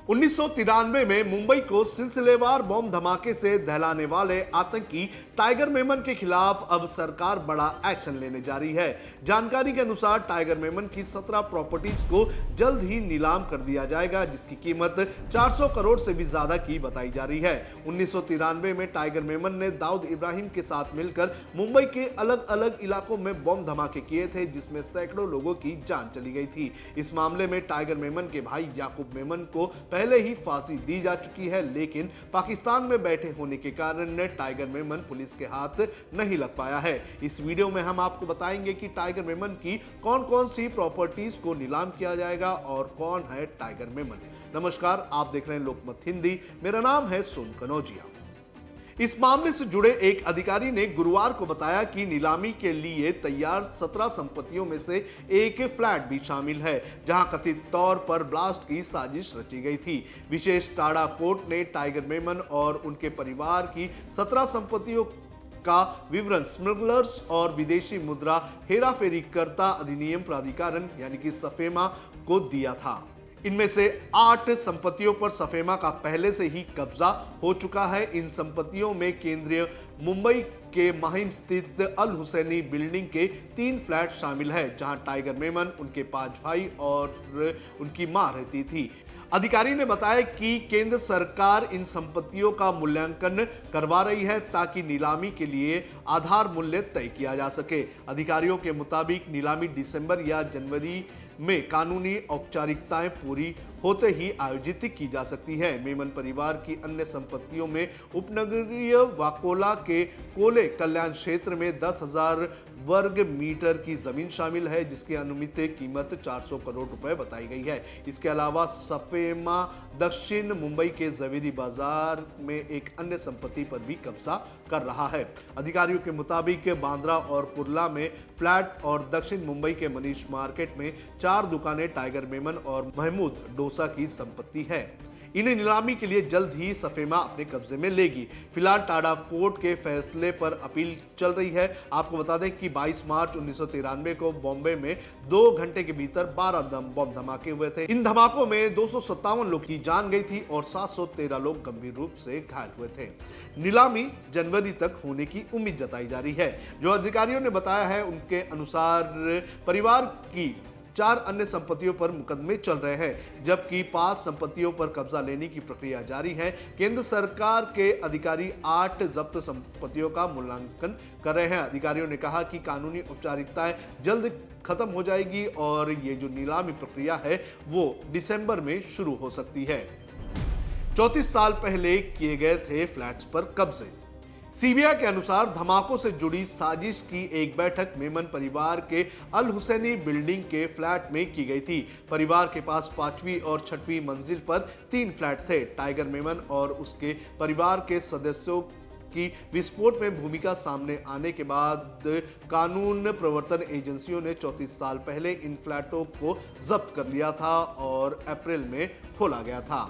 1993 में मुंबई को सिलसिलेवार बॉम्ब धमाके से दहलाने वाले आतंकी टाइगर मेमन के खिलाफ अब सरकार बड़ा एक्शन लेने जा रही है। जानकारी के अनुसार टाइगर मेमन की 17 प्रॉपर्टीज को जल्द ही नीलाम कर दिया जाएगा, जिसकी कीमत 400 करोड़ से भी ज्यादा की बताई जा रही है। 1993 में टाइगर मेमन ने दाऊद इब्राहिम के साथ मिलकर मुंबई के अलग अलग इलाकों में बॉम्ब धमाके किए थे, जिसमें सैकड़ों लोगों की जान चली गई थी। इस मामले में टाइगर मेमन के भाई याकूब मेमन को पहले ही फांसी दी जा चुकी है, लेकिन पाकिस्तान में बैठे होने के कारण टाइगर मेमन पुलिस के हाथ नहीं लग पाया है। इस वीडियो में हम आपको बताएंगे कि टाइगर मेमन की कौन कौन सी प्रॉपर्टीज को नीलाम किया जाएगा और कौन है टाइगर मेमन। नमस्कार, आप देख रहे हैं लोकमत हिंदी। मेरा नाम है सोन कनौजिया। इस मामले से जुड़े एक अधिकारी ने गुरुवार को बताया कि नीलामी के लिए तैयार 17 संपत्तियों में से एक फ्लैट भी शामिल है, जहां कथित तौर पर ब्लास्ट की साजिश रची गई थी। विशेष टाडा कोर्ट ने टाइगर मेमन और उनके परिवार की 17 संपत्तियों का विवरण स्मगलर्स और विदेशी मुद्रा हेराफेरीकर्ता अधिनियम प्राधिकरण यानी कि सफेमा को दिया था। इनमें से 8 संपत्तियों पर सफेमा का पहले से ही कब्जा हो चुका है। इन संपत्तियों में केंद्रीय मुंबई के माहिम स्थित अल हुसैनी बिल्डिंग के 3 फ्लैट शामिल है, जहां टाइगर मेमन, उनके 5 भाई और उनकी मां रहती थी। अधिकारी ने बताया कि केंद्र सरकार इन संपत्तियों का मूल्यांकन करवा रही है ताकि नीलामी के लिए आधार मूल्य तय किया जा सके। अधिकारियों के मुताबिक नीलामी दिसंबर या जनवरी में कानूनी औपचारिकताएं पूरी होते ही आयोजित की जा सकती है। मेमन परिवार की अन्य संपत्तियों में उपनगरीय वाकोला के कोले कल्याण क्षेत्र में 10,000 वर्ग मीटर की जमीन शामिल है, जिसकी अनुमित कीमत 400 करोड़ रुपए बताई गई है। इसके अलावा सफेमा दक्षिण मुंबई के जवेरी बाजार में एक अन्य संपत्ति पर भी कब्जा कर रहा है। अधिकारियों के मुताबिक बांद्रा और कुर्ला में फ्लैट और दक्षिण मुंबई के मनीष मार्केट में 4 दुकानें टाइगर मेमन और महमूद डोसा की संपत्ति है। इन्हें नीलामी के लिए जल्द ही सफेमा अपने कब्जे में लेगी। फिलहाल टाडा कोर्ट के फैसले पर अपील चल रही है। आपको बता दें कि 22 मार्च 1993 को बॉम्बे में 2 घंटे के भीतर 12 बम धमाके हुए थे। इन धमाकों में 257 लोग की जान गई थी और 713 लोग गंभीर रूप से घायल हुए थे। नीलामी जनवरी तक होने की उम्मीद जताई जा रही है। जो अधिकारियों ने बताया है, उनके अनुसार परिवार की 4 अन्य संपत्तियों पर मुकदमे चल रहे हैं, जबकि 5 संपत्तियों पर कब्जा लेने की प्रक्रिया जारी है। केंद्र सरकार के अधिकारी 8 जब्त संपत्तियों का मूल्यांकन कर रहे हैं। अधिकारियों ने कहा कि कानूनी औपचारिकताएं जल्द खत्म हो जाएगी और ये जो नीलामी प्रक्रिया है वो दिसंबर में शुरू हो सकती है। 34 साल पहले किए गए थे फ्लैट्स पर कब्जे। सीबीआई के अनुसार धमाकों से जुड़ी साजिश की एक बैठक मेमन परिवार के अल हुसैनी बिल्डिंग के फ्लैट में की गई थी। परिवार के पास 5वीं और 6वीं मंजिल पर 3 फ्लैट थे। टाइगर मेमन और उसके परिवार के सदस्यों की विस्फोट में भूमिका सामने आने के बाद कानून प्रवर्तन एजेंसियों ने 34 साल पहले इन फ्लैटों को जब्त कर लिया था और अप्रैल में खोला गया था।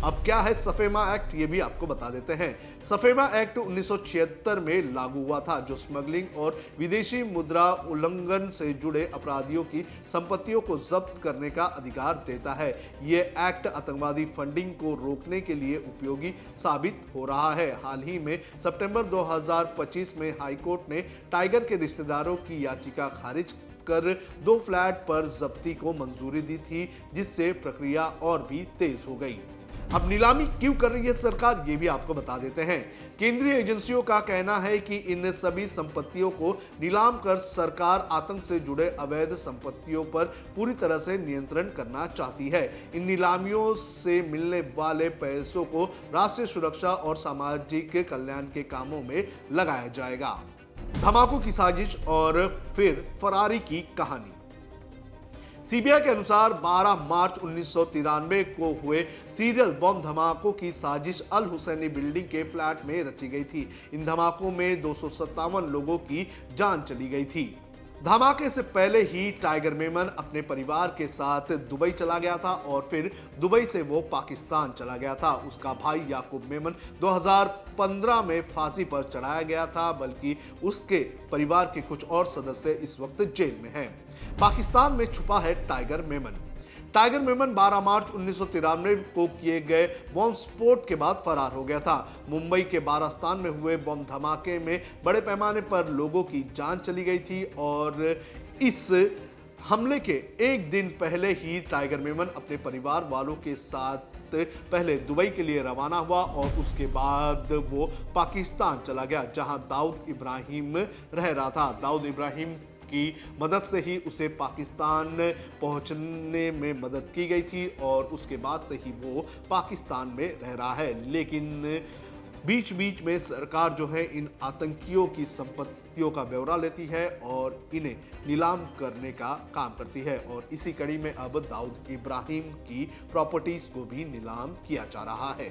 अब क्या है सफेमा एक्ट, ये भी आपको बता देते हैं। सफेमा एक्ट 1976 में लागू हुआ था, जो स्मगलिंग और विदेशी मुद्रा उल्लंघन से जुड़े अपराधियों की संपत्तियों को जब्त करने का अधिकार देता है। ये एक्ट आतंकवादी फंडिंग को रोकने के लिए उपयोगी साबित हो रहा है। हाल ही में सितंबर 2025 में हाईकोर्ट ने टाइगर के रिश्तेदारों की याचिका खारिज कर 2 फ्लैट पर जब्ती को मंजूरी दी थी, जिससे प्रक्रिया और भी तेज हो गई। अब नीलामी क्यों कर रही है सरकार, ये भी आपको बता देते हैं। केंद्रीय एजेंसियों का कहना है कि इन सभी संपत्तियों को नीलाम कर सरकार आतंक से जुड़े अवैध संपत्तियों पर पूरी तरह से नियंत्रण करना चाहती है। इन नीलामियों से मिलने वाले पैसों को राष्ट्रीय सुरक्षा और सामाजिक कल्याण के कामों में लगाया जाएगा। धमाकों की साजिश और फिर फरारी की कहानी। सीबीआई के अनुसार 12 मार्च 1993 को हुए सीरियल बम धमाकों की साजिश अल हुसैनी बिल्डिंग के फ्लैट में रची गई थी। इन धमाकों में 257 लोगों की जान चली गई थी। धमाके से पहले ही टाइगर मेमन अपने परिवार के साथ दुबई चला गया था और फिर दुबई से वो पाकिस्तान चला गया था। उसका भाई याकूब मेमन 2015 में फांसी पर चढ़ाया गया था, बल्कि उसके परिवार के कुछ और सदस्य इस वक्त जेल में हैं। पाकिस्तान में छुपा है टाइगर मेमन। टाइगर मेमन 12 मार्च 1993 को किए गए बॉम्ब स्फोट के बाद फरार हो गया था। मुंबई के बारास्तान में हुए बॉम्ब धमाके में बड़े पैमाने पर लोगों की जान चली गई थी और इस हमले के एक दिन पहले ही टाइगर मेमन अपने परिवार वालों के साथ पहले दुबई के लिए रवाना हुआ और उसके बाद वो पाकिस्तान चला गया, जहां दाऊद इब्राहिम रह रहा था। दाऊद इब्राहिम की मदद से ही उसे पाकिस्तान पहुंचने में मदद की गई थी और उसके बाद से ही वो पाकिस्तान में रह रहा है। लेकिन बीच बीच में सरकार जो है इन आतंकियों की संपत्तियों का ब्यौरा लेती है और इन्हें नीलाम करने का काम करती है और इसी कड़ी में अब दाऊद इब्राहिम की प्रॉपर्टीज को भी नीलाम किया जा रहा है।